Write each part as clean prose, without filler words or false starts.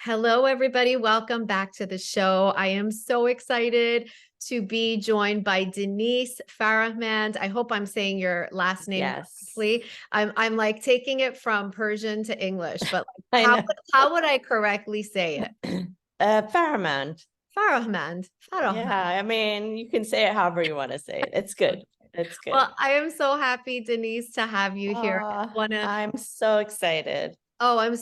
Hello, everybody. Welcome back to the show. I am so excited to be joined by Denise Farahmand. I hope I'm saying your last name Yes, correctly. I'm like taking it from Persian to English, but like, I know. how would I correctly say it? Farahmand. Farahmand. Yeah, Farahmand. I mean, you can say it however you want to say it. It's good. It's good. Well, I am so happy, Denise, to have you here. I'm so excited. Oh, I'm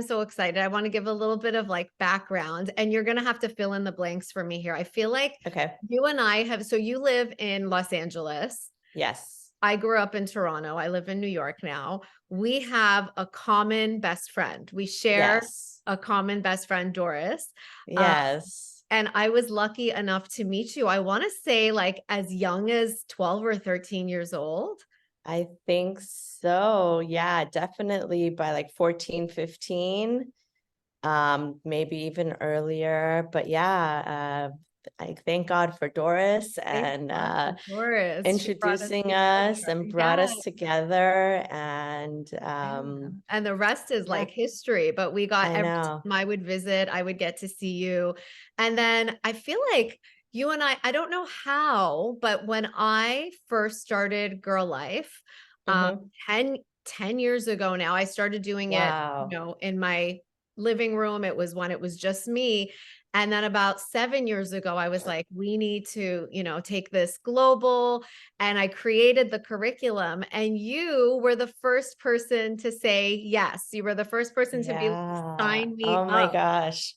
so excited. I want to give a little bit of like background, and you're going to have to fill in the blanks for me here. I feel like Okay. you and I have, so you live in Los Angeles. Yes. I grew up in Toronto. I live in New York now. We have a common best friend. We share Yes. a common best friend, Doris. Uh, Yes. and I was lucky enough to meet you. I want to say like as young as 12 or 13 years old. I think so. Yeah, definitely by like 14, 15. Maybe even earlier. But yeah, I thank God for Doris Thank and God for Doris. She brought us introducing us together. and brought Yeah. us together. And Yeah. And the rest is yeah, like history, but we got I every know. time I would visit, I would get to see you. And then I feel like you and I don't know how, but when I first started GiRLiFE, um, Hmm. 10 years ago now, I started doing it, Wow. in my living room. It was when it was just me. And then about 7 years ago, I was like, we need to, take this global. And I created the curriculum, and you were the first person to say yes. You were the first person to be like, Yeah. sign me Oh my up. gosh.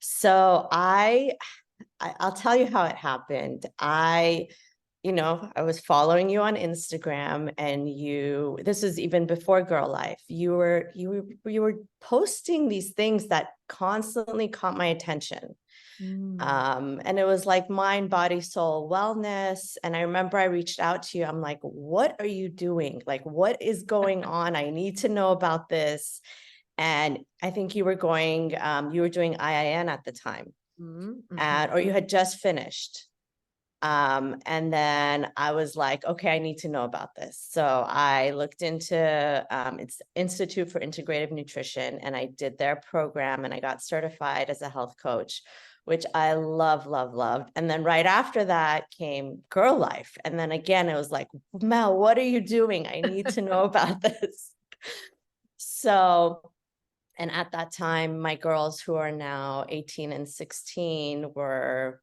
So I'll tell you how it happened. I was following you on Instagram, and this was even before GiRLiFE. You were posting these things that constantly caught my attention. Mm. And it was like mind, body, soul, wellness. And I remember I reached out to you. I'm like, what are you doing? Like, what is going on? I need to know about this. And I think you were doing IIN at the time, or you had just finished. And then I was like, okay, I need to know about this. So I looked into it's Institute for Integrative Nutrition, and I did their program, and I got certified as a health coach, which I love, love, loved. And then right after that came GiRLiFE. And then again, it was like, Mel, what are you doing? I need to know about this. So, and at that time, my girls, who are now 18 and 16, were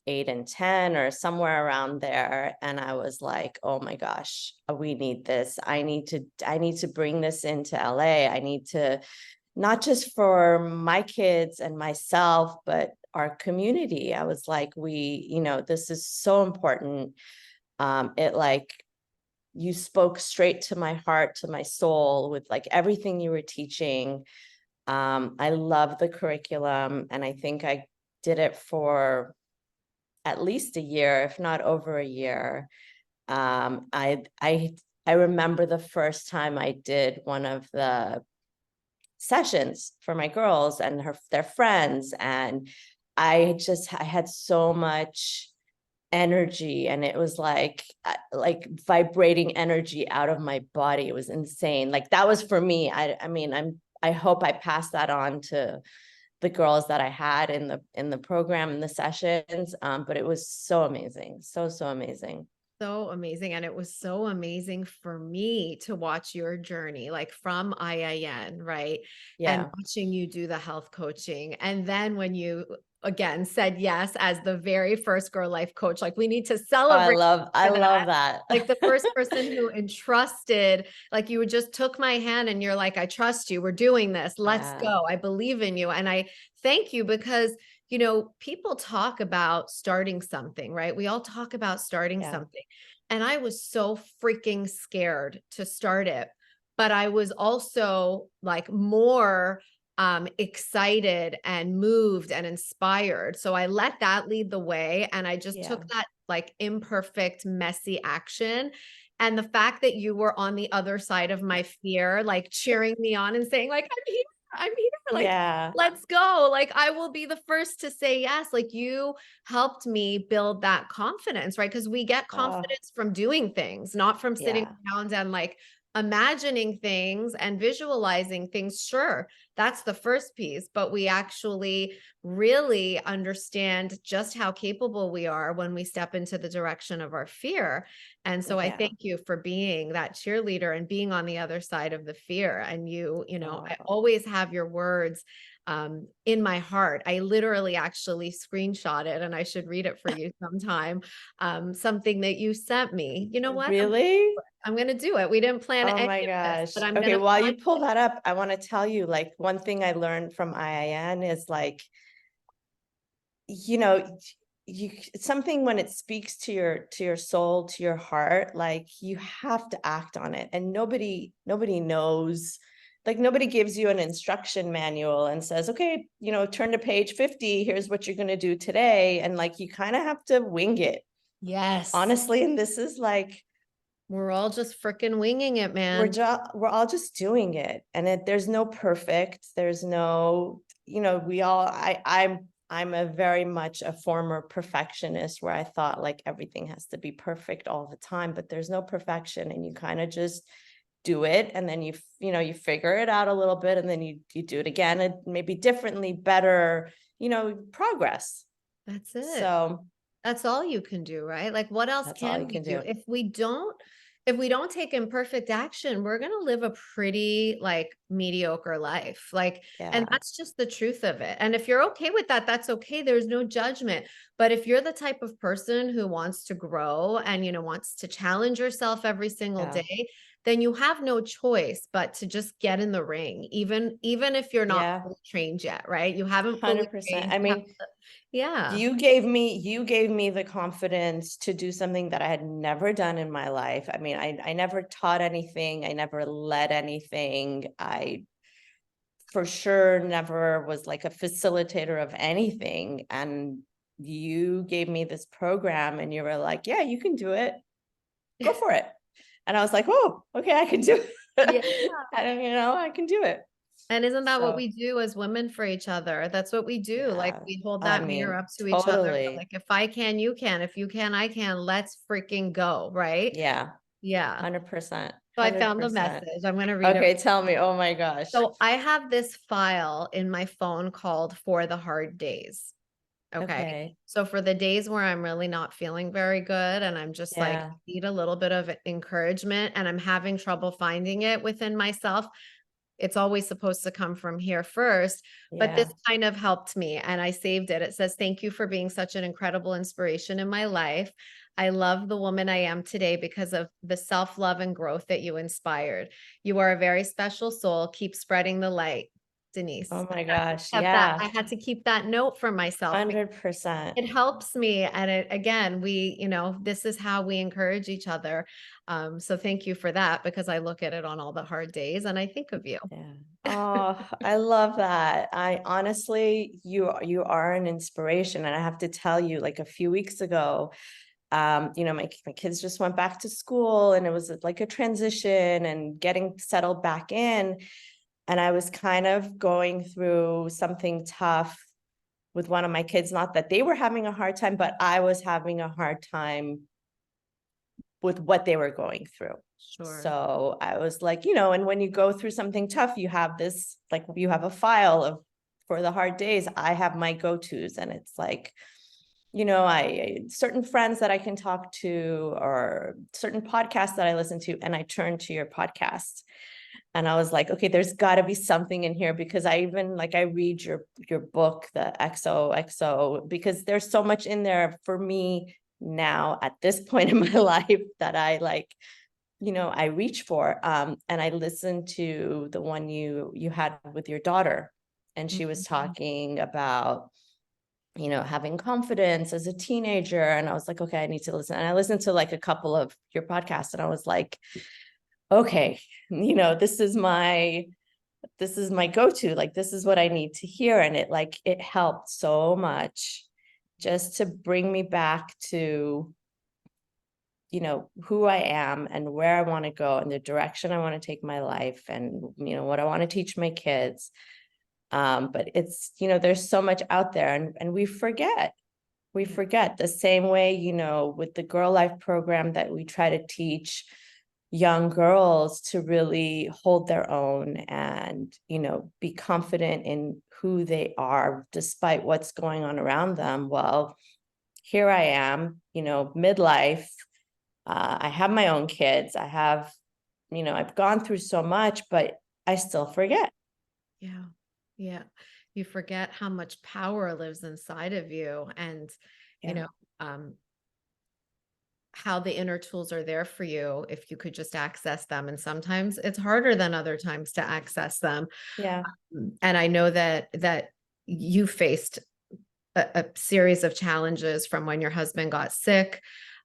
8 and 10 or somewhere around there. And I was like, oh my gosh, we need this. I need to bring this into LA. I need to, not just for my kids and myself, but our community. I was like, this is so important. It like, you spoke straight to my heart, to my soul, with like everything you were teaching. I love the curriculum, and I think I did it for at least a year, if not over a year. I remember the first time I did one of the sessions for my girls and their friends, and I had so much energy, and it was like vibrating energy out of my body. It was insane. Like, that was for me. I mean, I hope I passed that on to the girls that I had in the program and the sessions. But it was so amazing. So amazing. So amazing. And it was so amazing for me to watch your journey, like from IIN, right? And Yeah. watching you do the health coaching. And then when you again said yes as the very first GiRLiFE coach, like we need to Oh, I celebrate love I for that. love that. Like the first person who entrusted, like you just took my hand and you're like, I trust you. We're doing this. Let's Yeah. go. I believe in you. And I thank you because people talk about starting something, right? We all talk about starting Yeah. something. And I was so freaking scared to start it. But I was also like more excited and moved and inspired. So I let that lead the way. And I just Yeah. took that like imperfect, messy action. And the fact that you were on the other side of my fear, like cheering me on and saying, like, I'm here, like, Yeah. let's go. Like, I will be the first to say yes. Like, you helped me build that confidence, right? Because we get Oh, confidence from doing things, not from sitting yeah. around and like imagining things and visualizing things. Sure, that's the first piece, but we actually really understand just how capable we are when we step into the direction of our fear. And so I Yeah. thank you for being that cheerleader and being on the other side of the fear. And I Oh, always have your words in my heart. I literally actually screenshot it, and I should read it for you sometime. Something that you sent me. You know what? really? I'm going to do it. We didn't plan Oh any my of this, but gosh. I'm going Okay, to while you find pull it. that up, I want to tell you, like, one thing I learned from IIN is like, you know, you something when it speaks to your soul, to your heart, like you have to act on it. And nobody knows, like nobody gives you an instruction manual and says, okay, turn to page 50, here's what you're going to do today. And like you kind of have to wing it, Yes. honestly. And this is like, We're all just freaking winging it, man. we're all just doing it, and there's no perfect, there's no, we all, I'm a very much a former perfectionist where I thought like everything has to be perfect all the time, but there's no perfection, and you kind of just do it, and then you figure it out a little bit, and then you do it again, and maybe differently, better, progress. That's it. So That's all you can do, right? Like what else that's all can you we can do? do. If we don't take imperfect action, we're going to live a pretty like mediocre life. Like, and Yeah. that's just the truth of it. And if you're okay with that, that's okay. There's no judgment. But if you're the type of person who wants to grow and, wants to challenge yourself every single Yeah. day, then you have no choice but to just get in the ring, even if you're not Yeah. fully trained yet, right? You haven't fully 100%. trained. I mean, Yeah. you gave me the confidence to do something that I had never done in my life. I mean, I never taught anything. I never led anything. I for sure never was like a facilitator of anything. And you gave me this program and you were like, yeah, you can do it. Go for it. And I was like, oh, okay, I can do it. Yeah. I can do it. And isn't that what So we do as women for each other? That's what we do. Like yeah, we hold I that mirror mean, up to each other. We're totally. like, if I can, you can. If you can, I can. Let's freaking go. Right. Yeah. Yeah. 100%, So I found the 100%. message. I'm going to read it. Okay, tell me. Oh my gosh. So I have this file in my phone called For the Hard Days. Okay. Okay. So for the days where I'm really not feeling very good and I'm just like, Yeah. need a little bit of encouragement and I'm having trouble finding it within myself, it's always supposed to come from here first, but this Yeah. kind of helped me and I saved it. It says, thank you for being such an incredible inspiration in my life. I love the woman I am today because of the self-love and growth that you inspired. You are a very special soul. Keep spreading the light, Denise. Oh my gosh. Kept that. Yeah. I had to keep that note for myself because 100%. it helps me. And again, this is how we encourage each other. So thank you for that because I look at it on all the hard days and I think of you. Yeah. Oh, I love that. I honestly, you are an inspiration. And I have to tell you, like a few weeks ago, my kids just went back to school and it was like a transition and getting settled back in. And I was kind of going through something tough with one of my kids, not that they were having a hard time, but I was having a hard time with what they were going through. Sure. So I was like, and when you go through something tough, you have this, like you have a file of, for the hard days, I have my go-tos, and it's like, I certain friends that I can talk to or certain podcasts that I listen to, and I turn to your podcast. And I was like, okay, there's got to be something in here, because I even like I read your book, the XOXO, because there's so much in there for me now at this point in my life that I like, I reach for. And I listened to the one you had with your daughter, and she was Mhm. talking about having confidence as a teenager. And I was like, okay, I need to listen. And I listened to like a couple of your podcasts, and I was like, okay, this is my go-to, like, this is what I need to hear. And it helped so much just to bring me back to, who I am and where I want to go and the direction I want to take my life, and, what I want to teach my kids. But it's, there's so much out there, and we forget the same way, with the GiRLiFE program that we try to teach, young girls to really hold their own and, be confident in who they are despite what's going on around them. Well, here I am, midlife. I have my own kids. I've gone through so much, but I still forget. Yeah. Yeah. You forget how much power lives inside of you, and, you Yeah. know, um, how the inner tools are there for you if you could just access them. And sometimes it's harder than other times to access them. Yeah. And I know that you faced a series of challenges, from when your husband got sick,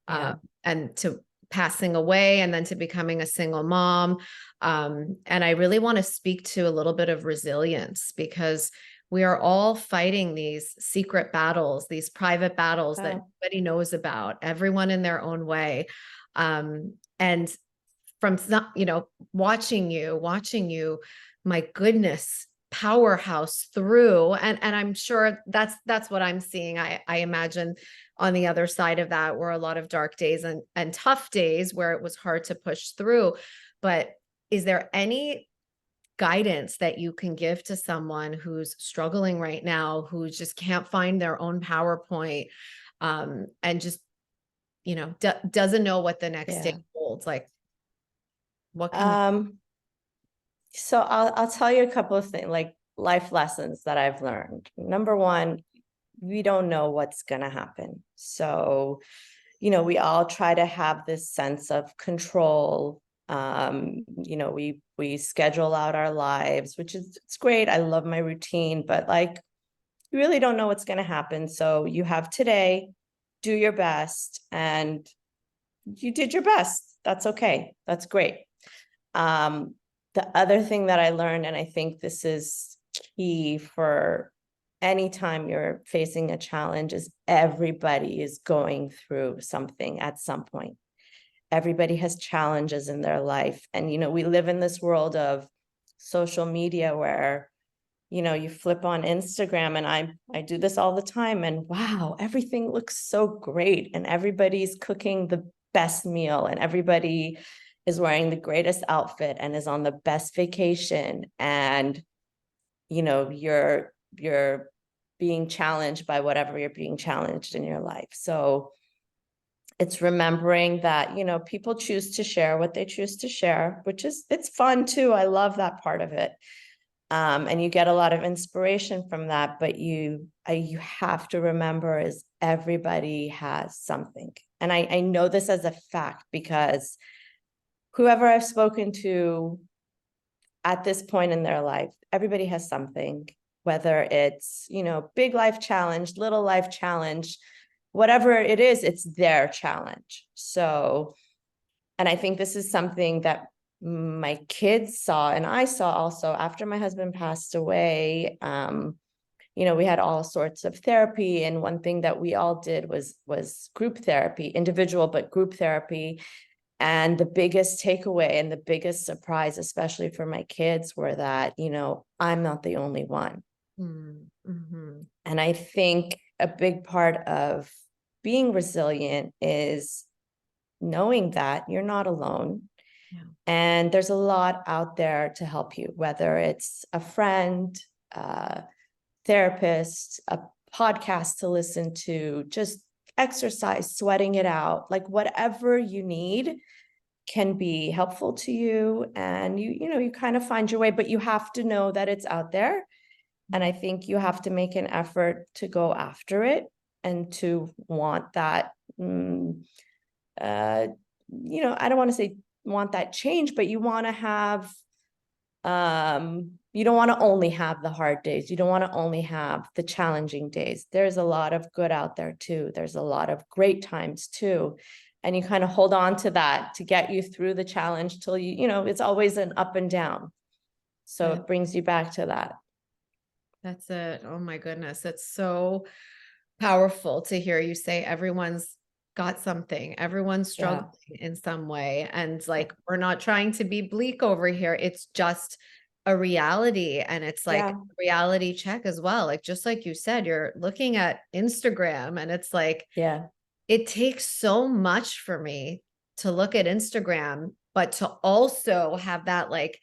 uh, Yeah. and to passing away, and then to becoming a single mom. And I really want to speak to a little bit of resilience, because we are all fighting these secret battles, these private battles that Oh, nobody knows about, everyone in their own way. And from some, watching you, my goodness, powerhouse through. And I'm sure that's what I'm seeing. I imagine on the other side of that were a lot of dark days and tough days where it was hard to push through. But is there any guidance that you can give to someone who's struggling right now, who just can't find their own PowerPoint, and just, doesn't know what the next day yeah. holds? Like, what can you? Um, so I'll tell you a couple of things, like life lessons that I've learned. Number one, we don't know what's gonna happen. So, we all try to have this sense of control. We schedule out our lives, which is, it's great. I love my routine, but like, you really don't know what's gonna happen. So you have today, do your best, and you did your best. That's okay. That's great. Um, the other thing that I learned, and I think this is key for anytime you're facing a challenge, is everybody is going through something at some point. Everybody has challenges in their life. And, we live in this world of social media where, you flip on Instagram, and I do this all the time, and wow, everything looks so great. And everybody's cooking the best meal, and everybody is wearing the greatest outfit and is on the best vacation. And, you're being challenged by whatever you're being challenged in your life. So it's remembering that, people choose to share what they choose to share, it's fun too. I love that part of it. And you get a lot of inspiration from that, but you have to remember is everybody has something. And I know this as a fact, because whoever I've spoken to at this point in their life, everybody has something, whether it's, big life challenge, little life challenge, whatever it is, it's their challenge. So, and I think this is something that my kids saw, and I saw also after my husband passed away. We had all sorts of therapy, and one thing that we all did was group therapy, individual but group therapy. And the biggest takeaway and the biggest surprise, especially for my kids, were that, I'm not the only one. Mm-hmm. And I think a big part of being resilient is knowing that you're not alone. Yeah. And there's a lot out there to help you, whether it's a friend, a therapist, a podcast to listen to, just exercise, sweating it out, like whatever you need can be helpful to you. And you kind of find your way, but you have to know that it's out there. And I think you have to make an effort to go after it and to want that, I don't want to say want that change, but you want to have, you don't want to only have the hard days. You don't want to only have the challenging days. There's a lot of good out there too. There's a lot of great times too. And you kind of hold on to that to get you through the challenge till it's always an up and down. So That, it brings you back to that. that's it. Oh my goodness. It's so powerful to hear you say everyone's got something, everyone's Yeah. struggling in some way. And like, we're not trying to be bleak over here. It's just a reality. And it's like Yeah. a reality check as well. Like, just like you said, you're looking at Instagram, and it's like, Yeah. it takes so much for me to look at Instagram but to also have that like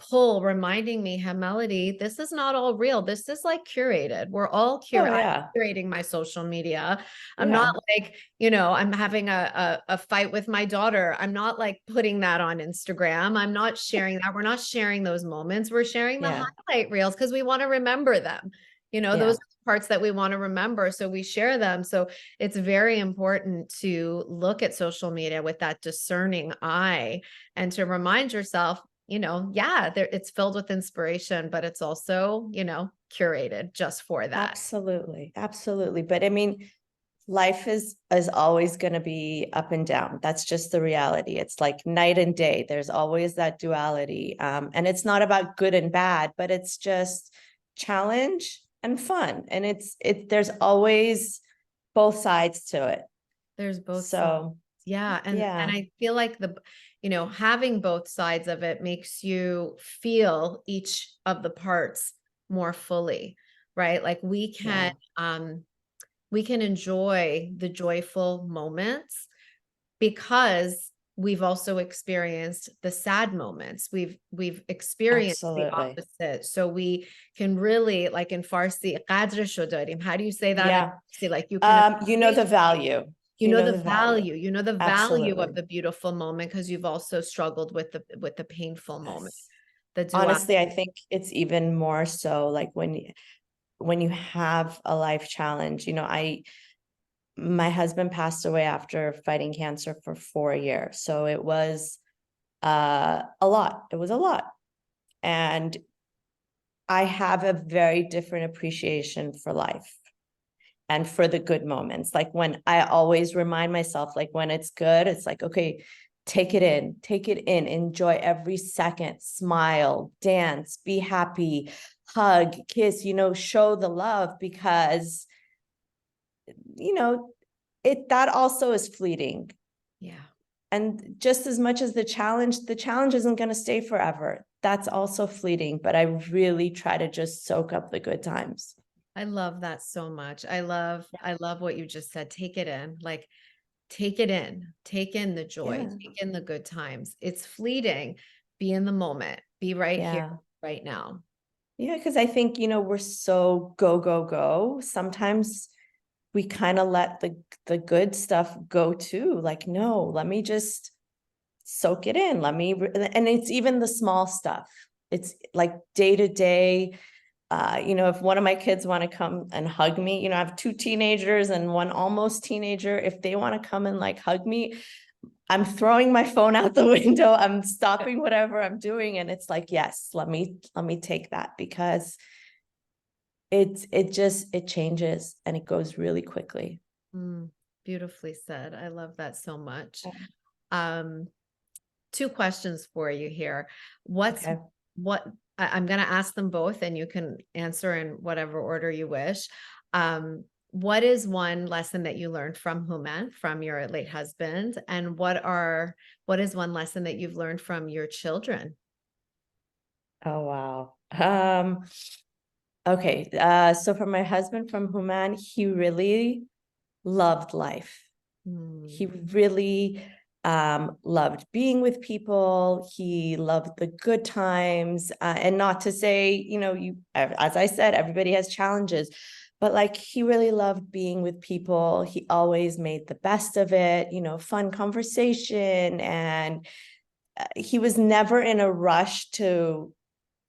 pull reminding me, hey, Melody, this is not all real. This is like curated. We're all Oh, I'm yeah. curating my social media. I'm not Yeah. like, you know, I'm having a fight with my daughter. I'm not like putting that on Instagram. I'm not sharing that. We're not sharing those moments. We're sharing the Yeah. highlight reels because we want to remember them. You know, those Yeah. parts that we want to remember. So we share them. So it's very important to look at social media with that discerning eye and to remind yourself, you know, yeah, there, it's filled with inspiration, but it's also, you know, curated just for that. Absolutely. Absolutely. But I mean, life is always going to be up and down. That's just the reality. It's like night and day. There's always that duality. And it's not about good and bad, but it's just challenge and fun. And there's always both sides to it. There's both sides. So Yeah. And yeah, I feel like you know, having both sides of it makes you feel each of the parts more fully, right? Like yeah, we can enjoy the joyful moments because we've also experienced the sad moments. We've experienced the absolutely. opposite. So we can really, like in Farsi, قدر شو داریم. How do you say that in Yeah. Farsi? Like you can You know the appreciate, value. you You know know the the value. value, you know the value Absolutely. of the beautiful moment because you've also struggled with the painful moment. Yes. The duality. Honestly, I think it's even more so like when you have a life challenge, my husband passed away after fighting cancer for 4 years. So it was a lot. It was a lot. And I have a very different appreciation for life and for the good moments. Like when I always remind myself, like when it's good, it's like, okay, take it in, enjoy every second, smile, dance, be happy, hug, kiss, show the love because, you know, that also is fleeting. Yeah. And just as much as the challenge isn't going to stay forever. That's also fleeting, but I really try to just soak up the good times. I love that so much. I love what you just said. Take it in. Like take it in. Take in the joy. Yeah. Take in the good times. It's fleeting. Be in the moment. Be right here, Yeah. right now. Yeah. Because I think, we're so go, go, go. Sometimes we kind of let the good stuff go too. Like, no, let me just soak it in. And it's even the small stuff. It's like day to day. If one of my kids want to come and hug me, I have two teenagers and one almost teenager. If they want to come and like hug me, I'm throwing my phone out the window. I'm stopping whatever I'm doing. And it's like, yes, let me take that because it changes and it goes really quickly. Mm, beautifully said. I love that so much. Um, two questions for you here. What's Okay. what I'm going to ask them both and you can answer in whatever order you wish. What is one lesson that you learned from Human, from your late husband? And what is one lesson that you've learned from your children? Oh, wow. Okay. So for my husband from Human, he really loved life. He Mm, really loved being with people. He loved the good times. And not to say, as I said, everybody has challenges, but like he really loved being with people. He always made the best of it, fun conversation. And he was never in a rush to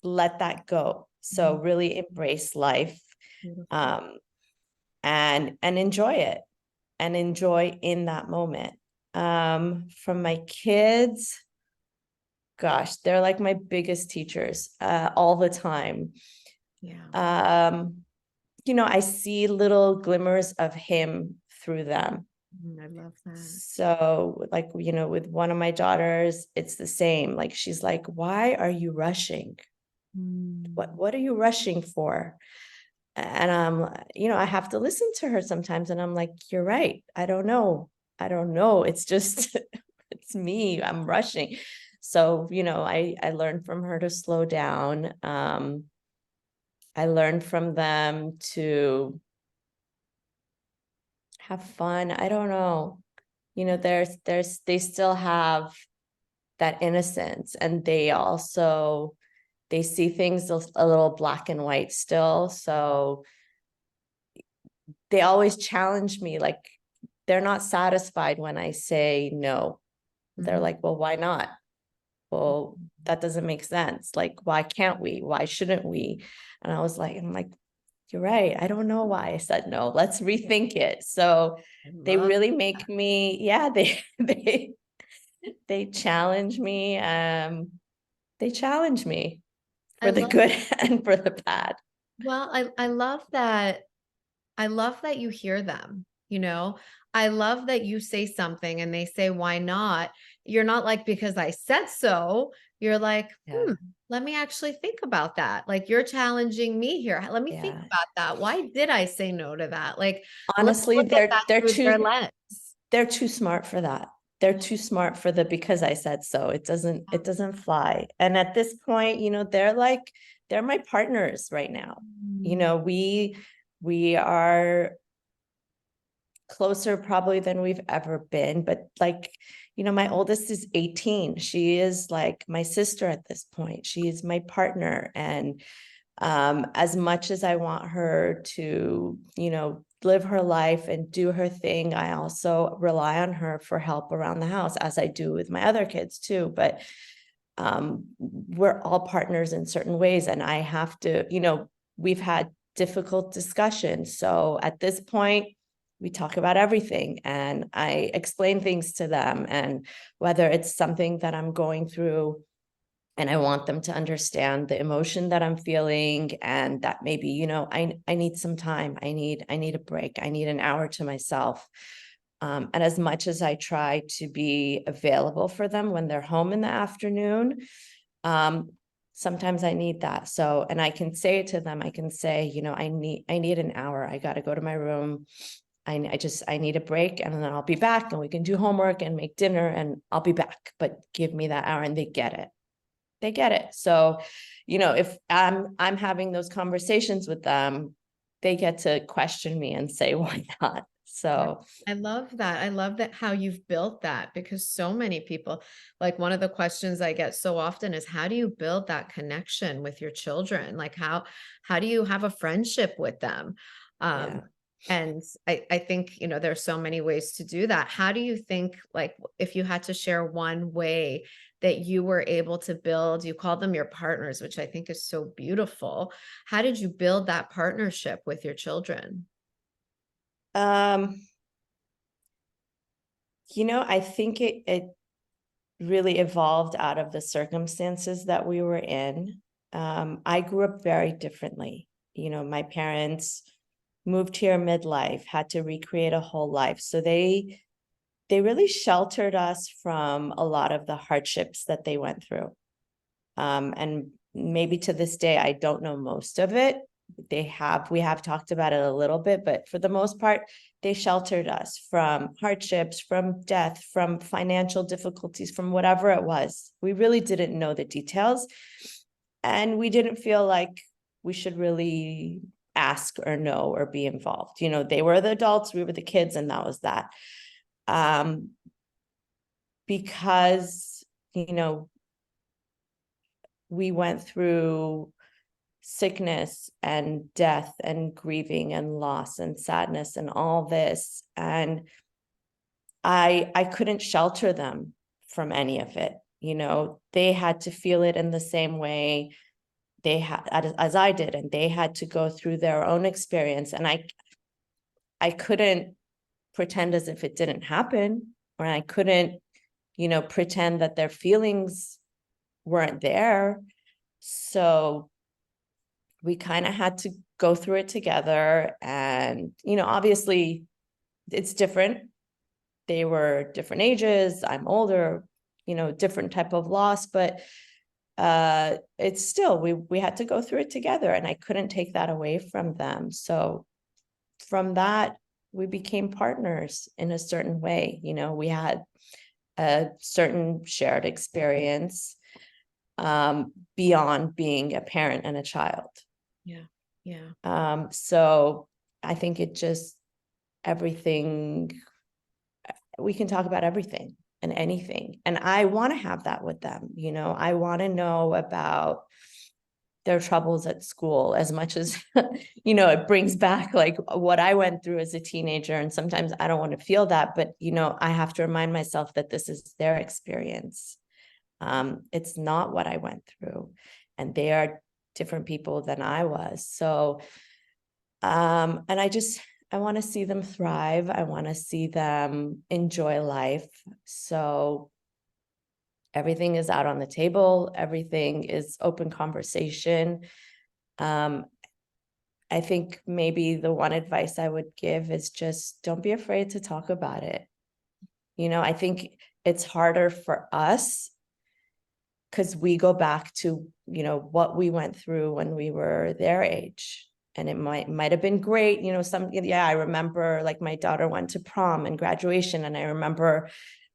let that go. So mm, really embrace life beautiful. um, and enjoy it and enjoy in that moment. From my kids, gosh, they're like my biggest teachers all the time. Yeah. Um, I see little glimmers of him through them. I love that. So, like, with one of my daughters, it's the same. Like, she's like, why are you rushing? Mm, What are you rushing for? And I have to listen to her sometimes. And I'm like, you're right. I don't know. It's just, it's me. I'm rushing. So, I learned from her to slow down. I learned from them to have fun. I don't know. They still have that innocence, and they see things a little black and white still. So they always challenge me, like they're not satisfied when I say no. They're like, well, why not? Well, that doesn't make sense. Like, why can't we? Why shouldn't we? And I'm like, you're right. I don't know why I said no. Let's rethink it. So they really make me, yeah, they challenge me. They challenge me for the good and for the bad. Well, I love that. I love that you hear them, you know. I love that you say something and they say, why not? You're not like, because I said so. You're like, Yeah. let me actually think about that. Like, you're challenging me here. Let me think Yeah. about that. Why did I say no to that? Like, let's Honestly, look at that through their lens. they're too smart for that. They're too smart for the because I said so. It doesn't fly. And at this point, they're my partners right now. We are closer probably than we've ever been, but my oldest is 18. She is like my sister at this point. She is my partner. And as much as I want her to, live her life and do her thing, I also rely on her for help around the house, as I do with my other kids too. But we're all partners in certain ways, and I have to, we've had difficult discussions. So at this point, we talk about everything, and I explain things to them, and whether it's something that I'm going through and I want them to understand the emotion that I'm feeling, and that maybe, I need some time. I need a break. I need an hour to myself. And as much as I try to be available for them when they're home in the afternoon, sometimes I need that. So, and I can say it to them. I can say, I need an hour. I got to go to my room. I need a break, and then I'll be back, and we can do homework and make dinner, and I'll be back, but give me that hour. And they get it. They get it. So, if I'm having those conversations with them, they get to question me and say, why not? So I love that. I love that how you've built that, because so many people, like, one of the questions I get so often is, how do you build that connection with your children? Like, how do you have a friendship with them? yeah. And I think, there's so many ways to do that. How do you think, like, if you had to share one way that you were able to build, you call them your partners, which I think is so beautiful. How did you build that partnership with your children? I think it really evolved out of the circumstances that we were in. I grew up very differently. My parents moved here midlife, had to recreate a whole life. So they really sheltered us from a lot of the hardships that they went through. And maybe to this day, I don't know most of it. We have talked about it a little bit, but for the most part, they sheltered us from hardships, from death, from financial difficulties, from whatever it was. We really didn't know the details, and we didn't feel like we should really ask or know or be involved. They were the adults, we were the kids, and that was that. Because, we went through sickness and death and grieving and loss and sadness and all this. And I couldn't shelter them from any of it. They had to feel it in the same way they had as I did, and they had to go through their own experience. And I couldn't pretend as if it didn't happen, or I couldn't, pretend that their feelings weren't there. So we kind of had to go through it together. And, obviously it's different. They were different ages. I'm older, different type of loss, but it's still, we had to go through it together, and I couldn't take that away from them. So from that, we became partners in a certain way. We had a certain shared experience beyond being a parent and a child. Yeah. Yeah. So I think everything, we can talk about everything. and anything. And I want to have that with them. You know, I want to know about their troubles at school as much as, you know, it brings back like what I went through as a teenager. And sometimes I don't want to feel that, but, you know, I have to remind myself that this is their experience. It's not what I went through, and they are different people than I was. So, and I want to see them thrive. I want to see them enjoy life. So everything is out on the table. Everything is open conversation. I think maybe the one advice I would give is just don't be afraid to talk about it. You know, I think it's harder for us because we go back to, you know, what we went through when we were their age. And it might have been great, you know, I remember like my daughter went to prom and graduation, and I remember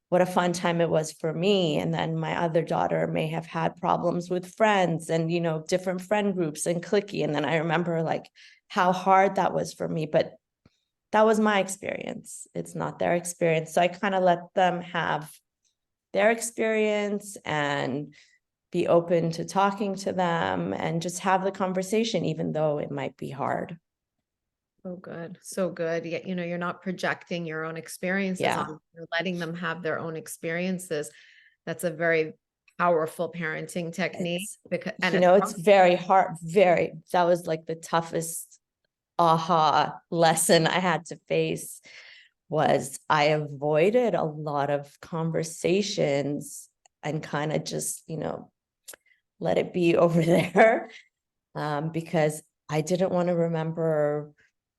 what a fun time it was for me. And then my other daughter may have had problems with friends and, you know, different friend groups and cliquey. And then I remember like how hard that was for me, but that was my experience. It's not their experience. So I kind of let them have their experience and be open to talking to them and just have the conversation, even though it might be hard. So good. So good. Yeah, you know, you're not projecting your own experiences Yeah. on them, you're letting them have their own experiences. That's a very powerful parenting technique because, and You it's know, it's very hard. That was like the toughest aha lesson I had to face was I avoided a lot of conversations and kind of just, you know, let it be over there, because I didn't want to remember,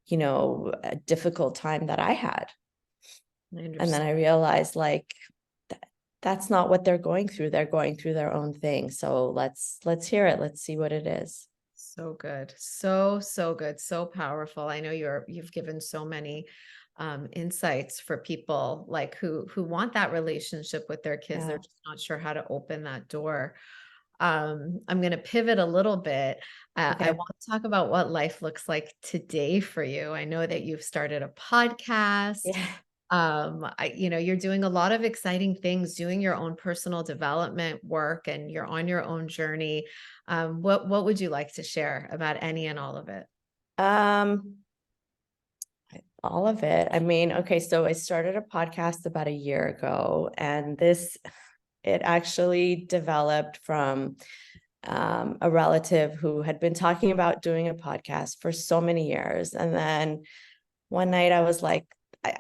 you know, a difficult time that I had. And then I realized like that's not what they're going through. They're going through their own thing. So let's hear it. Let's see what it is. So good. So good. So powerful. I know you've given so many insights for people like who want that relationship with their kids. They're Yeah. just not sure how to open that door. I'm going to pivot a little bit. I Okay. want to talk about what life looks like today for you. I know that you've started a podcast. Yeah. You know, you're doing a lot of exciting things, doing your own personal development work, and you're on your own journey. What would you like to share about any and all of it? Um, all of it. I mean, okay, so I started a podcast about a year ago, and it actually developed from a relative who had been talking about doing a podcast for so many years. And then one night I was like,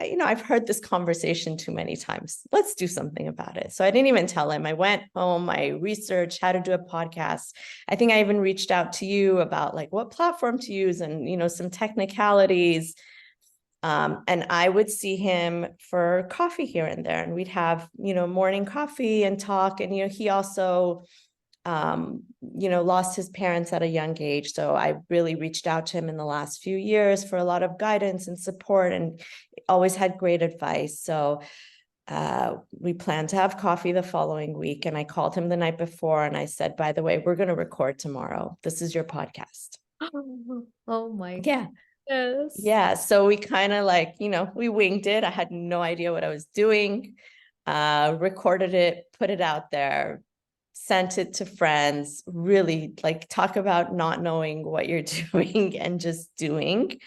you know, I've heard this conversation too many times. Let's do something about it. So I didn't even tell him. I went home, I researched how to do a podcast. I think I even reached out to you about like what platform to use and, you know, some technicalities. And I would see him for coffee here and there, and we'd have, you know, morning coffee and talk. And, you know, he also, you know, lost his parents at a young age. So I really reached out to him in the last few years for a lot of guidance and support, and always had great advice. So we planned to have coffee the following week. And I called him the night before and I said, by the way, we're going to record tomorrow. This is your podcast. Oh my Yeah. goodness. Yeah. So we kind of like, you know, we winged it. I had no idea what I was doing, recorded it, put it out there, sent it to friends, really like talk about not knowing what you're doing and just doing.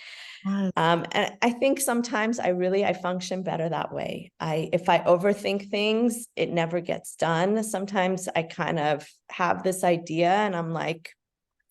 Yes. And I think sometimes I function better that way. If I overthink things, it never gets done. Sometimes I kind of have this idea and I'm like,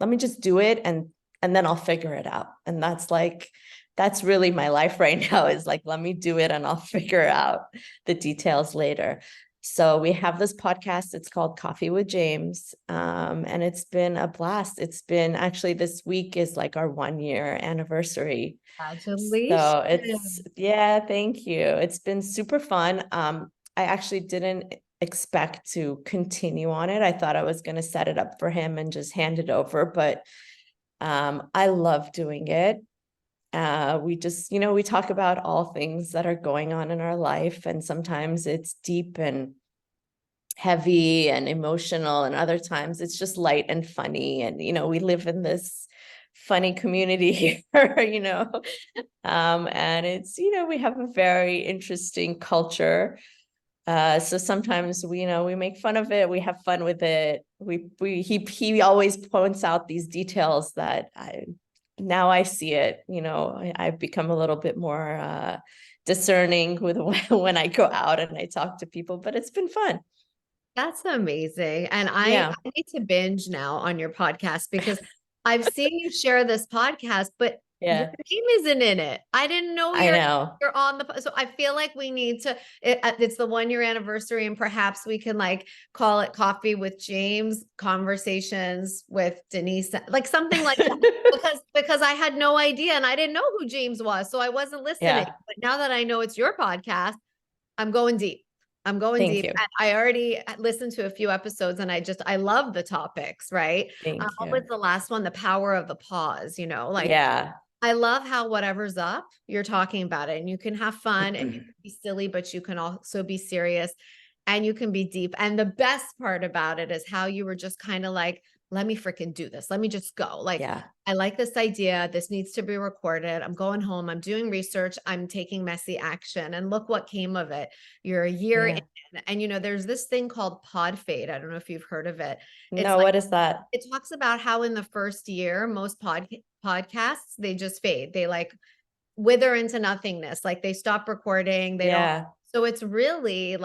let me just do it and then I'll figure it out. And that's really my life right now is like, let me do it and I'll figure out the details later. So we have this podcast. It's called Coffee with James. And it's been a blast. It's been actually this week is like our 1 year anniversary. Congratulations. So yeah, thank you. It's been super fun. I actually didn't expect to continue on it. I thought I was going to set it up for him and just hand it over, but I love doing it. We just, you know, we talk about all things that are going on in our life, and sometimes it's deep and heavy and emotional, and other times it's just light and funny. And, you know, we live in this funny community here, you know, and it's, you know, we have a very interesting culture. So sometimes we make fun of it, we have fun with it. He always points out these details that now I see it, I've become a little bit more discerning with when I go out and I talk to people, but it's been fun. That's amazing. And I Yeah. need to binge now on your podcast because I've seen you share this podcast, but your Yeah, name isn't in it. I didn't know I know. you're on so I feel like we need to it's the 1 year anniversary, and perhaps we can like call it Coffee with James, Conversations with Denise, like something like that. Because I had no idea and I didn't know who James was, so I wasn't listening. Yeah, But now that I know it's your podcast, I'm going deep. I'm going thank deep. you. And I already listened to a few episodes and I love the topics, right? Thank What was you. the last one? The power of the pause, like Yeah. I love how whatever's up, you're talking about it and you can have fun and you can be silly, but you can also be serious and you can be deep. And the best part about it is how you were just kind of like, let me freaking do this. Let me just go. Like, Yeah. I like this idea. This needs to be recorded. I'm going home. I'm doing research. I'm taking messy action. And look what came of it. You're a year in. Yeah. And, there's this thing called pod fade. I don't know if you've heard of it. It's No, like, what is that? it talks about how in the first year, most podcasts, they just fade. They like wither into nothingness. Like they stop recording. They don't. Yeah. So it's really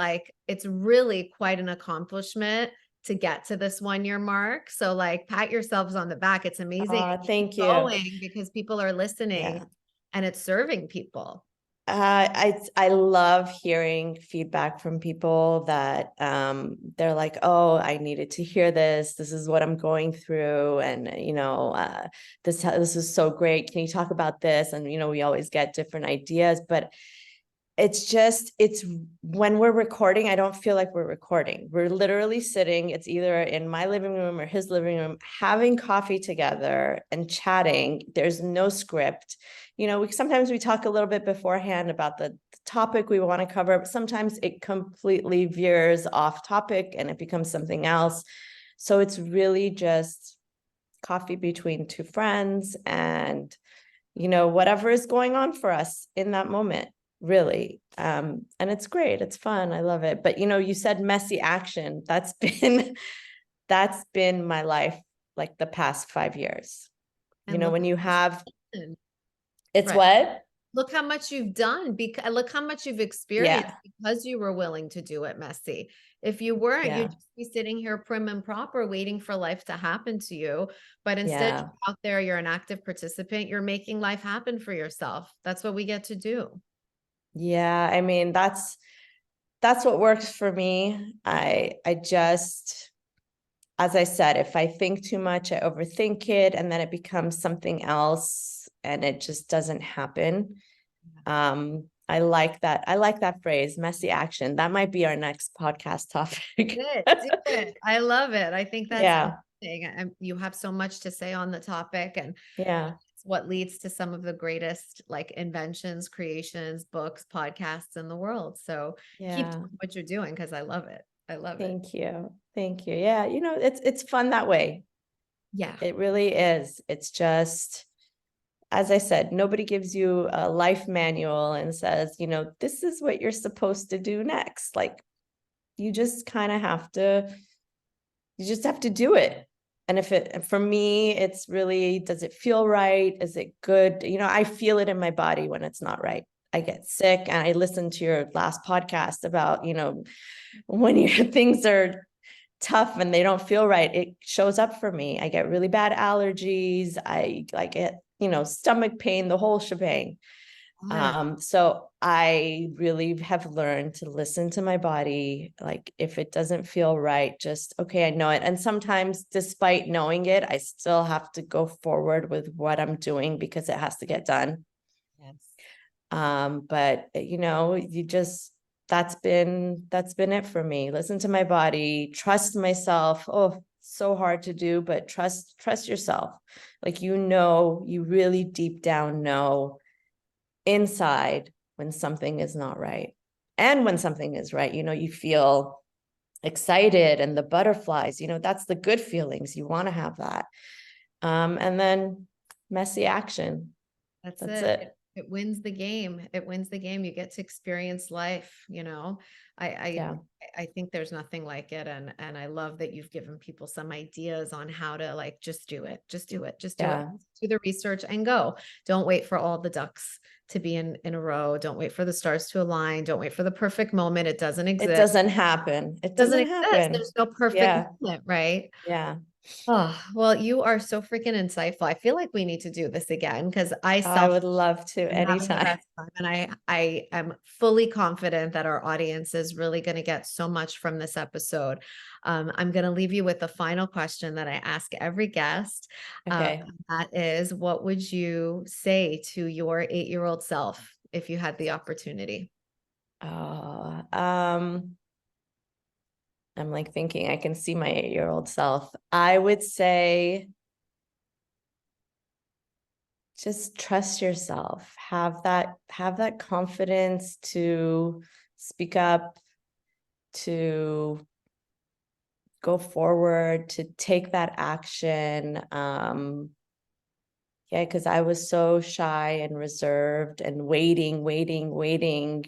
quite an accomplishment to get to this 1 year mark. So like pat yourselves on the back. It's amazing. Keep Thank you. going because people are listening Yeah. and it's serving people. I love hearing feedback from people that they're like, oh, I needed to hear this. This is what I'm going through, and this is so great. Can you talk about this? And we always get different ideas, but it's when we're recording, I don't feel like we're recording. We're literally sitting, it's either in my living room or his living room, having coffee together and chatting. There's no script. Sometimes we talk a little bit beforehand about the topic we want to cover, but sometimes it completely veers off topic and it becomes something else. So it's really just coffee between two friends and whatever is going on for us in that moment, really. And it's great, it's fun, I love it. But you said messy action. That's been my life, like the past 5 years. And look When you have, how much, it's right. what? Look how much you've done, because look how much you've experienced Yeah. because you were willing to do it messy. If you weren't, Yeah. you'd just be sitting here prim and proper waiting for life to happen to you. But instead, Yeah. you're out there, you're an active participant, you're making life happen for yourself. That's what we get to do. Yeah. I mean, that's what works for me. I just, as I said, if I think too much, I overthink it, and then it becomes something else and it just doesn't happen. I like that. I like that phrase, messy action. That might be our next podcast topic. Do it. I love it. I think that's Yeah. amazing. You have so much to say on the topic, and Yeah. it's what leads to some of the greatest like inventions, creations, books, podcasts in the world. So keep Yeah. doing what you're doing because I love it. I love it. Thank you. Thank you. Yeah. It's fun that way. Yeah. It really is. It's just, as I said, nobody gives you a life manual and says, this is what you're supposed to do next. Like, you just kind of have to, do it. And for me, it's really, does it feel right? Is it good? I feel it in my body when it's not right. I get sick, and I listened to your last podcast about, when your things are tough and they don't feel right, it shows up for me. I get really bad allergies. I get, stomach pain, the whole shebang. So I really have learned to listen to my body. Like, if it doesn't feel right, just, okay, I know it. And sometimes, despite knowing it, I still have to go forward with what I'm doing because it has to get done. Yes. But you just, that's been it for me. Listen to my body, trust myself. Oh, so hard to do, but trust yourself. Like, you really deep down know inside when something is not right. And when something is right, you feel excited and the butterflies, that's the good feelings. You want to have that. And then messy action. That's That's it. it. It wins the game. It wins the game. You get to experience life, I Yeah. I think there's nothing like it. And I love that you've given people some ideas on how to like just do it. Just do it. Just do it. Yeah. Do the research and go. Don't wait for all the ducks to be in a row. Don't wait for the stars to align. Don't wait for the perfect moment. It doesn't It exist. doesn't happen. It It doesn't doesn't exist. happen. There's no perfect Yeah. moment, right? Yeah. Oh, well, you are so freaking insightful. I feel like we need to do this again because I I self would love to I'm having the anytime. best time. And I am fully confident that our audience is really going to get so much from this episode. I'm going to leave you with the final question that I ask every guest. Okay. That is, what would you say to your 8-year-old self if you had the opportunity? Oh, I'm like thinking I can see my 8-year-old self. I would say just trust yourself. Have that confidence to speak up, to go forward, to take that action. Yeah, because I was so shy and reserved and waiting.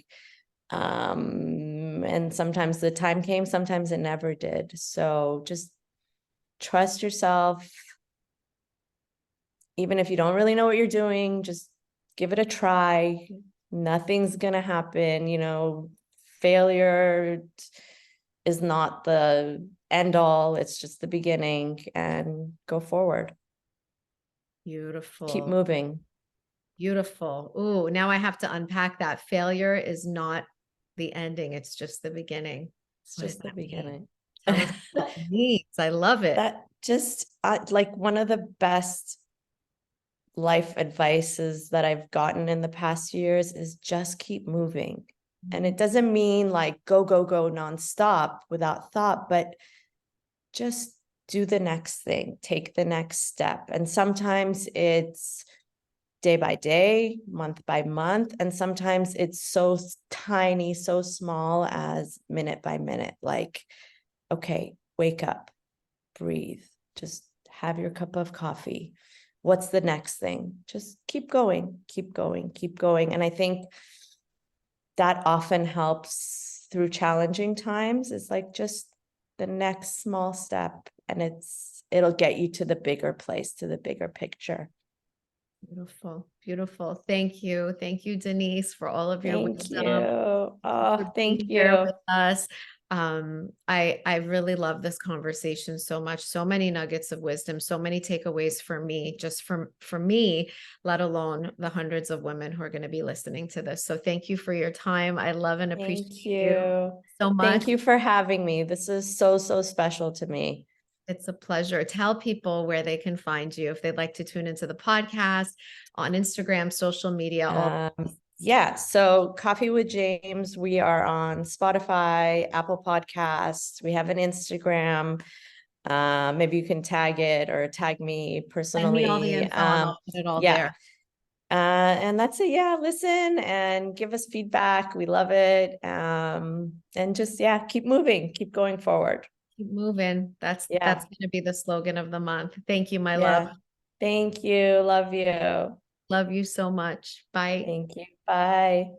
And sometimes the time came, sometimes it never did. So just trust yourself. Even if you don't really know what you're doing, just give it a try. Nothing's gonna happen, failure is not the end all, it's just the beginning, and go forward. Keep Beautiful. moving. Beautiful. Ooh, now I have to unpack that. Failure is not the ending, it's just the beginning. It's What does just the that mean? beginning. Tell us what that means. I love it. That just like one of the best life advices that I've gotten in the past years is just keep moving. And it doesn't mean like go nonstop without thought, but just do the next thing, take the next step. And sometimes it's day by day, month by month, and sometimes it's so tiny, so small as minute by minute. Like, okay, wake up, breathe, just have your cup of coffee. What's the next thing? Just keep going. And I think that often helps through challenging times. It's like just the next small step, and it'll get you to the bigger place, to the bigger picture. Beautiful. Beautiful. Thank you. Thank you, Denise, for all of your Thank you. wisdom, for Oh, thank being here you. with us. I really love this conversation so much. So many nuggets of wisdom, so many takeaways for me, just for me, let alone the hundreds of women who are going to be listening to this. So thank you for your time. I love and appreciate Thank you you. so much. Thank you for having me. This is so, so special to me. It's a pleasure. Tell people where they can find you if they'd like to tune into the podcast on Instagram, social media, all. Yeah, so Coffee with James, we are on Spotify, Apple Podcasts. We have an Instagram. Maybe you can tag it or tag me Send me all the personally. info and I'll put it all Yeah. there. And that's it. Yeah, listen and give us feedback. We love it. And just, yeah, keep moving, keep going forward. Keep moving. That's Yeah. going to be the slogan of the month. Thank you, my love. Yeah. Thank you. Love you. Love you so much. Bye. Thank you. Bye.